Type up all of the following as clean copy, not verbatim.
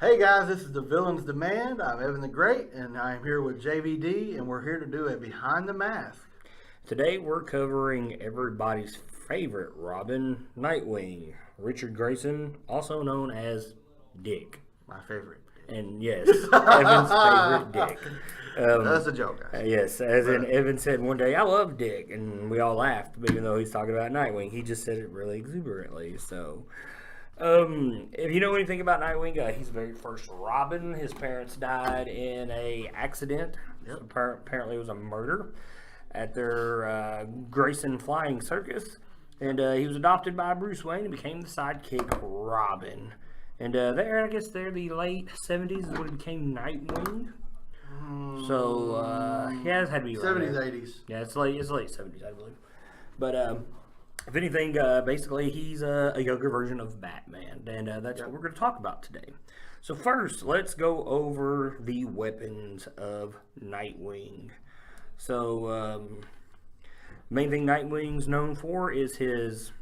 Hey guys, this is the Villain's Demand. I'm Evan the Great, and I'm here with JVD, and we're here to do a Behind the Mask. Today we're covering everybody's favorite Robin, Nightwing, Richard Grayson, also known as Dick. My favorite. And yes, Evan's favorite Dick. That's a joke, guys. Yes, as in Evan said one day, I love Dick, and we all laughed, even though he's talking about Nightwing. He just said it really exuberantly, so... if you know anything about Nightwing, he's the very first Robin. His parents died in a accident. Yep. Apparently it was a murder at their Grayson Flying Circus. And he was adopted by Bruce Wayne and became the sidekick Robin. And I guess they're the late 70s is when he became Nightwing. So, yeah, it had to be 70s, right. 80s. Yeah, it's late 70s, I believe. But, if anything, basically, he's a younger version of Batman, and that's what we're going to talk about today. So first, let's go over the weapons of Nightwing. So, main thing Nightwing's known for is his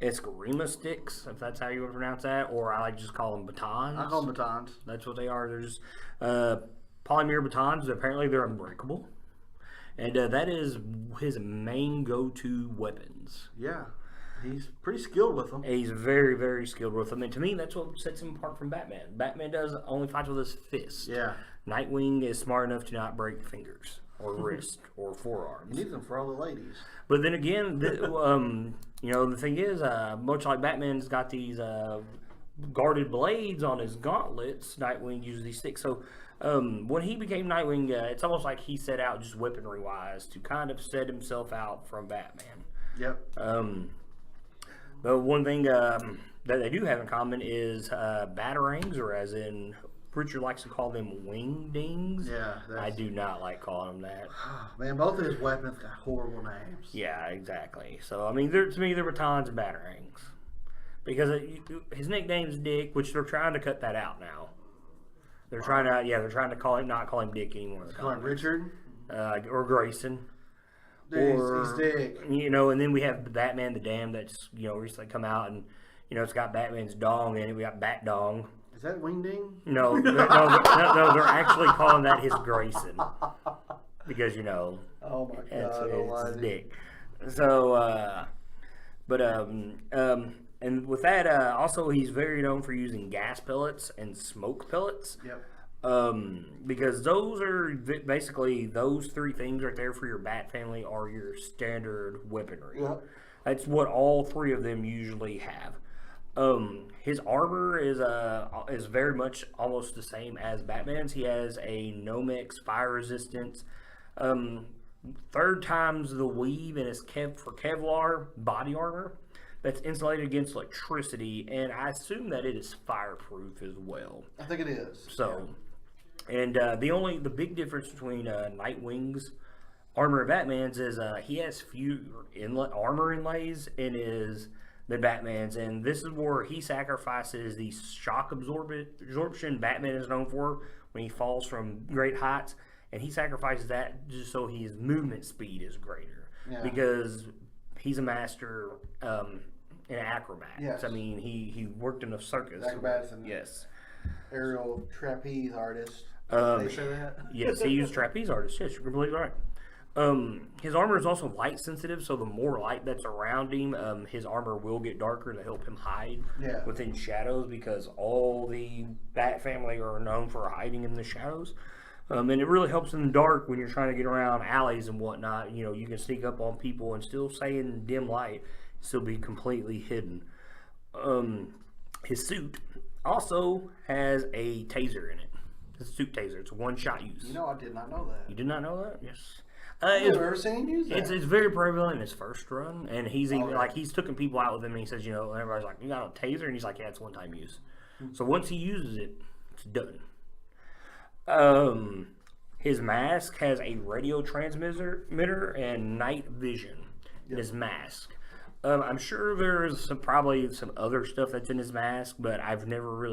Eskrima sticks, if that's how you would pronounce that, or I like to just call them batons. I call them batons. That's what they are. They're just polymer batons. Apparently, they're unbreakable. And that is his main go-to weapons. Yeah, he's pretty skilled with them. He's very, very skilled with them. And to me, that's what sets him apart from Batman. Batman does only fights with his fist. Yeah. Nightwing is smart enough to not break fingers or wrist or forearms. He needs them for all the ladies. But then again, the thing is, much like Batman's got these guarded blades on his gauntlets, Nightwing uses these sticks. So when he became Nightwing, it's almost like he set out just weaponry-wise to kind of set himself out from Batman. Yep. But one thing that they do have in common is batarangs, or as in Richard likes to call them wingdings. Yeah. I do not like calling them that. Man, both of his weapons got horrible names. Yeah, exactly. So, I mean, to me, they're batons and batarangs. Because his nickname's Dick, which they're trying to cut that out now. They're trying to not call him Dick anymore. Call him Richard? Or Grayson. Dude, Or, he's Dick. And then we have Batman the Damned that's, recently come out, and, it's got Batman's dong in it. We got Bat Dong. Is that Wingding? No, they're actually calling that his Grayson. Because, Oh my God, it's Dick. So, and with that, also he's very known for using gas pellets and smoke pellets. Yep. Because those are basically those three things right there for your Bat family are your standard weaponry. Yep. That's what all three of them usually have. His armor is very much almost the same as Batman's. He has a Nomex fire resistance. Third times the weave in his Kevlar body armor. That's insulated against electricity, and I assume that it is fireproof as well. I think it is. So, yeah. And the big difference between Nightwing's armor and Batman's is he has fewer armor inlays than Batman's, and this is where he sacrifices the shock absorption Batman is known for when he falls from great heights, and he sacrifices that just so his movement speed is greater. Yeah. Because he's a master an acrobat. Yes. I mean, he worked in a circus. Acrobats and yes. Aerial trapeze artist. They say that? Yes, he used trapeze artists. Yes, you're completely right. His armor is also light sensitive, so the more light that's around him, his armor will get darker to help him hide within shadows, because all the Bat family are known for hiding in the shadows. And it really helps in the dark when you're trying to get around alleys and whatnot. You can sneak up on people and still stay in dim light, still be completely hidden. His suit also has a taser in it. It's a suit taser. It's a one-shot use. I did not know that. You did not know that? Yes. I've never seen him use that. It's very prevalent in his first run, and he's even he's taken people out with him, and he says, and everybody's like, "You got a taser?" And he's like, "Yeah, it's one-time use." So once he uses it, it's done. His mask has a radio transmitter and night vision in his mask. I'm sure there's probably some other stuff that's in his mask, but I've never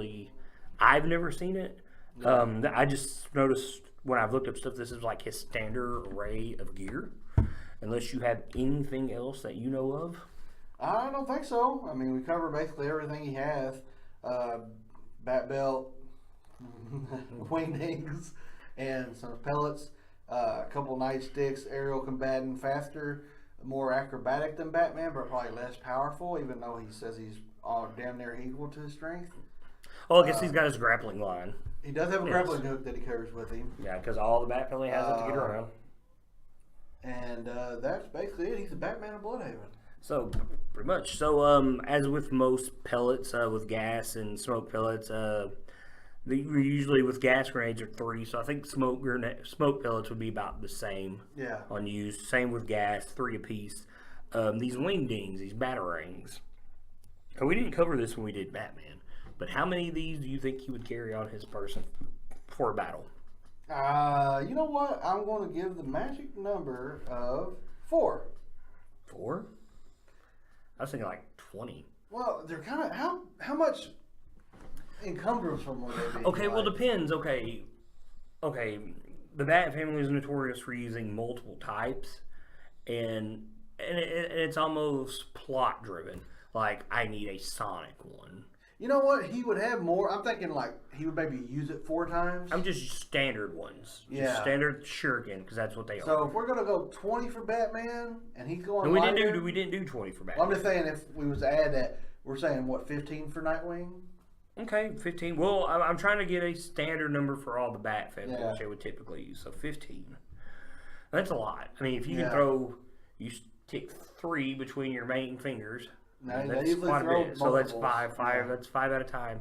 seen it. I just noticed when I've looked up stuff, this is like his standard array of gear, unless you have anything else that you know of. I don't think so. I mean, we cover basically everything he has. Bat belt, wingdings, and some pellets, a couple nightsticks, aerial combatant, faster, more acrobatic than Batman, but probably less powerful, even though he says he's all damn near equal to his strength. Well, I guess he's got his grappling line. He does have a grappling hook that he carries with him. Yeah, because all the Bat family has it to get around. And that's basically it. He's the Batman of Bloodhaven. So, pretty much. So, as with most pellets, with gas and smoke pellets, usually with gas grenades are 3. So I think smoke pellets would be about the same. Yeah. On use. Same with gas, 3 apiece. These wingdings, these batarangs. And we didn't cover this when we did Batman, but how many of these do you think he would carry on his person for a battle? You know what? I'm going to give the magic number of 4. 4? I was thinking like 20. Well, they're kind of how much encumbrance from would they be? Okay, well, depends. Okay, the Bat family is notorious for using multiple types, and it's almost plot driven. Like, I need a sonic one. You know what? He would have more. I'm thinking like he would maybe use it 4 times. I'm just standard ones. Yeah. Just standard shuriken, because that's what they are. So if we're gonna go 20 for Batman, and he's going, no, we didn't do 20 for Batman. Well, I'm just saying if we was to add that, we're saying what 15 for Nightwing. Okay, 15. Well, I'm trying to get a standard number for all the Bat family, Yeah. which I would typically use. So 15. That's a lot. I mean, if you Yeah. can throw, you stick 3 between your main fingers. Now, That's quite a bit. So that's multiples. 5. Yeah. That's 5 at a time.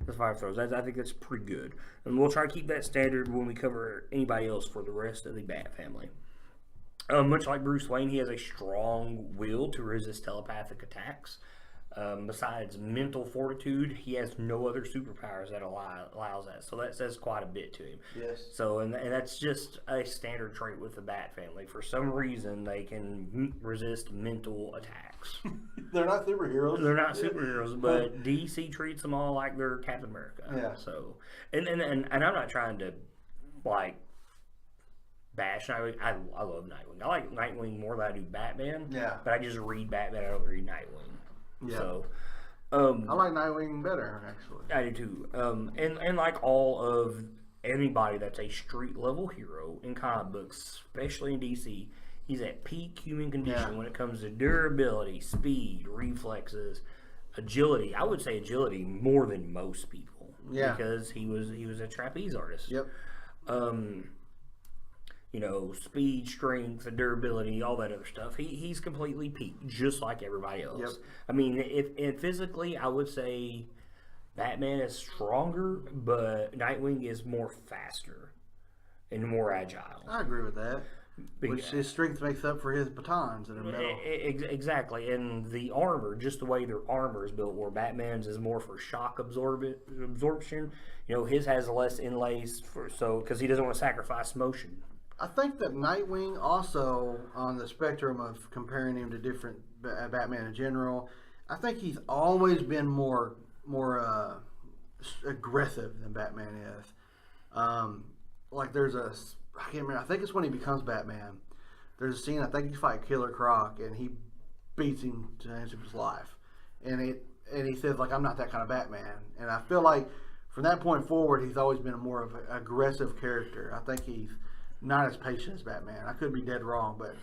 That's 5 throws. I think that's pretty good. And we'll try to keep that standard when we cover anybody else for the rest of the Bat family. Much like Bruce Wayne, he has a strong will to resist telepathic attacks. Besides mental fortitude, he has no other superpowers that allows that. So that says quite a bit to him. Yes. So, and that's just a standard trait with the Bat family. For some reason, they can resist mental attacks. They're not superheroes. They're not superheroes, but DC treats them all like they're Captain America. Yeah. So, and I'm not trying to, like, bash Nightwing. I love Nightwing. I like Nightwing more than I do Batman. Yeah. But I just read Batman. I don't read Nightwing. Yeah. So, I like Nightwing better, actually. I do too. And like all of anybody that's a street level hero in comic books, especially in DC, he's at peak human condition when it comes to durability, speed, reflexes, agility. I would say agility more than most people. Yeah. Because he was a trapeze artist. Yep. You know, speed, strength, and durability, all that other stuff. He's completely peaked, just like everybody else. Yep. I mean, if physically, I would say Batman is stronger, but Nightwing is more faster and more agile. I agree with that. Which his strength makes up for his batons in the middle. Exactly, and the armor, just the way their armor is built, where Batman's is more for shock absorption. You know, his has less inlays because he doesn't want to sacrifice motion. I think that Nightwing also, on the spectrum of comparing him to different Batman in general, I think he's always been more aggressive than Batman is. Like there's I can't remember. I think it's when he becomes Batman. There's a scene. I think he fight Killer Croc and he beats him to the end of his life, and he says like, I'm not that kind of Batman. And I feel like from that point forward, he's always been a more of an aggressive character. I think he's not as patient as Batman. I could be dead wrong, but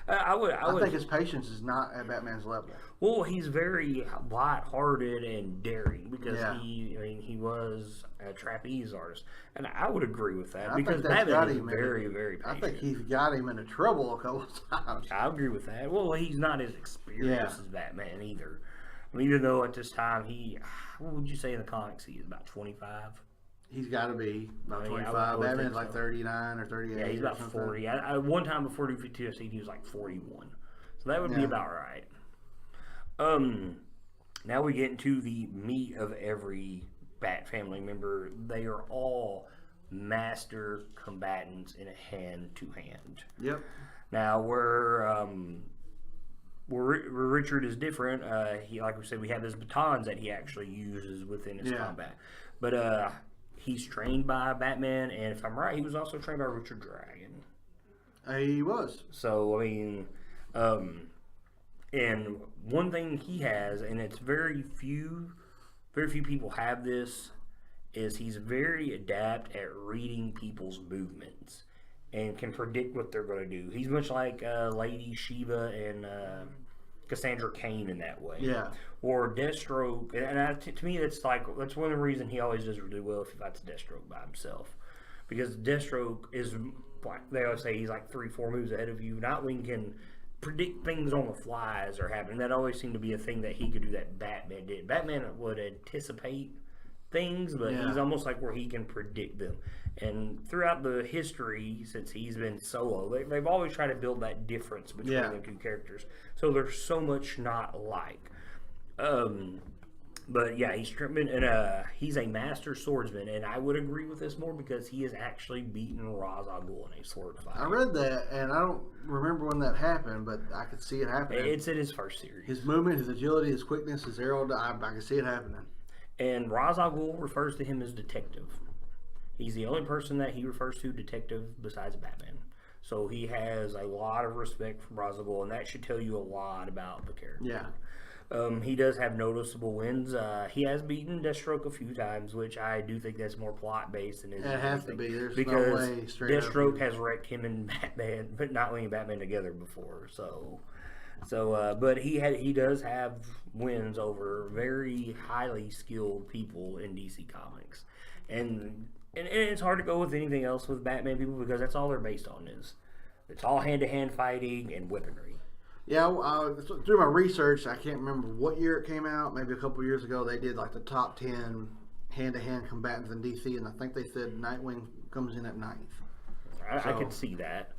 I think his patience is not at Batman's level. Well, he's very light-hearted and daring because he was a trapeze artist, and I would agree with that because Batman is very, very patient. I think he's got him into trouble a couple of times. I agree with that. Well, he's not as experienced as Batman either. I mean, even though at this time what would you say in the comics he is about 25? He's got to be about 25. Batman's like 39 or 38. Yeah, he's about 40. One time before New 52, I seen he was like 41. So that would be about right. Now we get into the meat of every Bat family member. They are all master combatants in a hand-to-hand. Yep. Now, where Richard is different, he, like we said, we have his batons that he actually uses within his combat. But he's trained by Batman, and if I'm right, he was also trained by Richard Dragon. He was. So, I mean, and one thing he has, and it's very few people have this, is he's very adept at reading people's movements and can predict what they're going to do. He's much like Lady Shiva and Cassandra Cain in that way. Yeah. Or Deathstroke, and to me that's one of the reasons he always does really well if he fights Deathstroke by himself, because Deathstroke is, like they always say, he's like 3-4 moves ahead of you. Nightwing can predict things on the fly as they're happening. That always seemed to be a thing that he could do that Batman did. Batman would anticipate things, but he's almost like where he can predict them. And throughout the history, since he's been solo, they've always tried to build that difference between the two characters. So there's so much not alike. But yeah, he's a master swordsman, and I would agree with this more because he has actually beaten Ra's al Ghul in a sword fight. I read that, and I don't remember when that happened, but I could see it happening. It's in his first series. His movement, his agility, his quickness, his arrow, I can see it happening. And Ra's al Ghul refers to him as detective. He's the only person that he refers to detective besides Batman. So he has a lot of respect for Ra's al Ghul, and that should tell you a lot about the character. Yeah. He does have noticeable wins. He has beaten Deathstroke a few times, which I do think that's more plot based than it has to be. There's because no way straight Deathstroke has wrecked him and Batman, but Nightwing and Batman together before. But he does have wins over very highly skilled people in DC Comics, and it's hard to go with anything else with Batman people because that's all they're based on it's all hand-to-hand fighting and weaponry. Yeah, through my research, I can't remember what year it came out. Maybe a couple years ago, they did like the top 10 hand-to-hand combatants in DC, and I think they said Nightwing comes in at 9th. I could see that.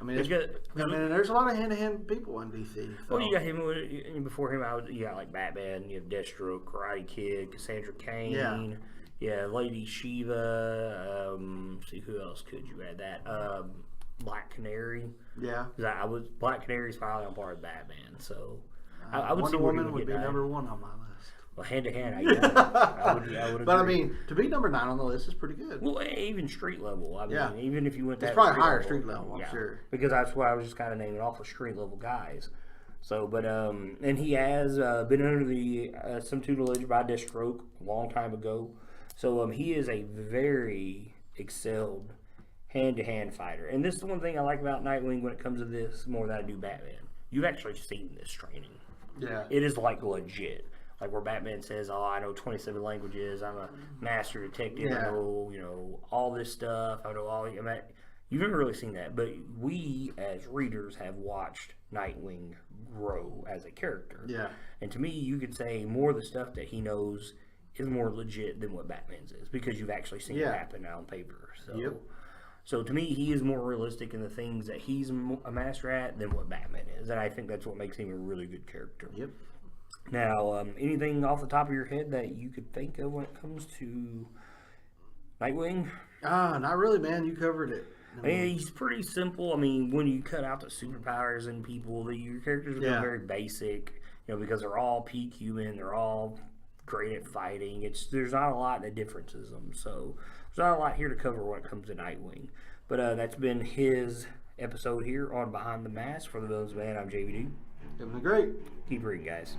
I mean, there's a lot of hand-to-hand people in DC. So. Well, you got him. Before him, you got like Batman, you have Deathstroke, Karate Kid, Cassandra Cain, Lady Shiva. See who else could you add that? Black Canary. Yeah. Black Canary's finally on par with Batman, so I would Wonder see Woman would be number 1 on my list. Well, hand to hand, I would agree. But I mean, to be number 9 on the list is pretty good. Well, even street level. I mean, even if you went that, it's probably higher street level. I'm sure. Because that's why I was just kind of naming off of street level guys. So, but and he has been under the some tutelage by Deathstroke a long time ago. So he is a very excelled hand-to-hand fighter. And this is the one thing I like about Nightwing when it comes to this more than I do Batman. You've actually seen this training. Yeah. It is like legit. Like where Batman says, "Oh, I know 27 languages. I'm a master detective. I know, all this stuff. I know all." You've never really seen that, but we as readers have watched Nightwing grow as a character. Yeah. And to me, you could say more of the stuff that he knows is more legit than what Batman's is because you've actually seen it happen on paper. So. So to me, he is more realistic in the things that he's a master at than what Batman is, and I think that's what makes him a really good character. Yep. Now, anything off the top of your head that you could think of when it comes to Nightwing? Not really, man. You covered it. I mean, he's pretty simple. I mean, when you cut out the superpowers and people, your characters are very basic. Because they're all peak human, they're all great at fighting. There's not a lot that differences them, so there's not a lot here to cover when it comes to Nightwing. But that's been his episode here on Behind the Mask. For the Villains Man, I'm JVD. It's been great. Keep reading, guys.